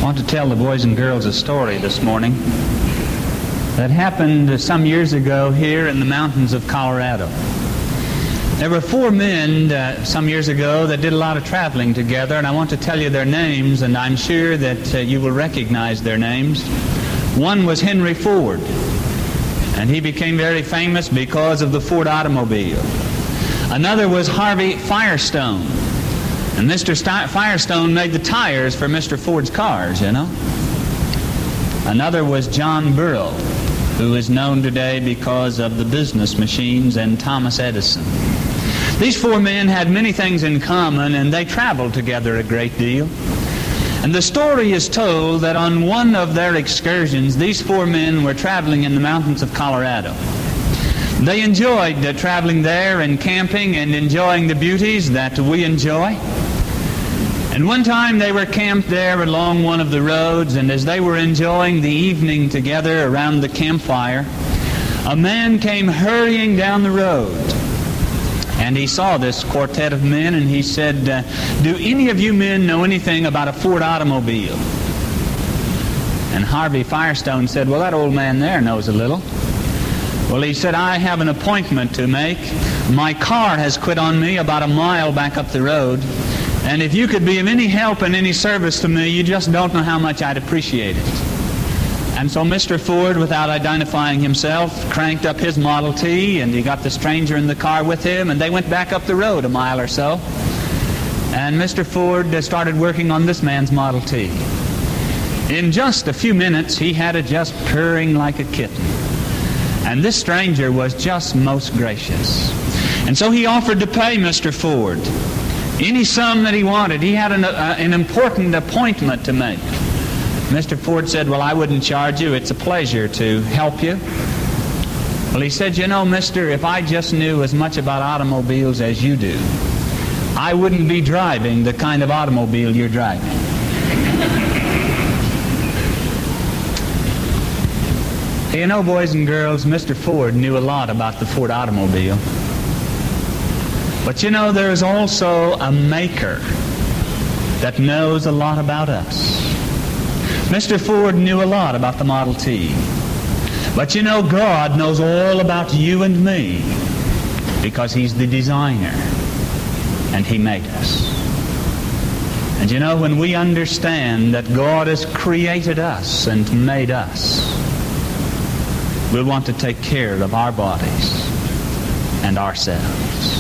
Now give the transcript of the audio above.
I want to tell the boys and girls a story this morning that happened some years ago here in the mountains of Colorado. There were four men some years ago that did a lot of traveling together, and I want to tell you their names, and I'm sure that you will recognize their names. One was Henry Ford, and he became very famous because of the Ford automobile. Another was Harvey Firestone, and Mr. Firestone made the tires for Mr. Ford's cars, you know. Another was John Burroughs, who is known today because of the business machines, and Thomas Edison. These four men had many things in common, and they traveled together a great deal. And the story is told that on one of their excursions, these four men were traveling in the mountains of Colorado. They enjoyed traveling there and camping and enjoying the beauties that we enjoy. And one time they were camped there along one of the roads, and as they were enjoying the evening together around the campfire, a man came hurrying down the road. And he saw this quartet of men, and he said, "Do any of you men know anything about a Ford automobile?" And Harvey Firestone said, "Well, that old man there knows a little." Well, he said, "I have an appointment to make. My car has quit on me about a mile back up the road. And if you could be of any help and any service to me, you just don't know how much I'd appreciate it." And so Mr. Ford, without identifying himself, cranked up his Model T, and he got the stranger in the car with him, and they went back up the road a mile or so. And Mr. Ford started working on this man's Model T. In just a few minutes, he had it just purring like a kitten. And this stranger was just most gracious. And so he offered to pay Mr. Ford any sum that he wanted. He had an important appointment to make. Mr. Ford said, "Well, I wouldn't charge you. It's a pleasure to help you." Well, he said, "You know, mister, if I just knew as much about automobiles as you do, I wouldn't be driving the kind of automobile you're driving." You know, boys and girls, Mr. Ford knew a lot about the Ford automobile. But you know, there is also a maker that knows a lot about us. Mr. Ford knew a lot about the Model T. But you know, God knows all about you and me because He's the designer and He made us. And you know, when we understand that God has created us and made us, we'll want to take care of our bodies and ourselves.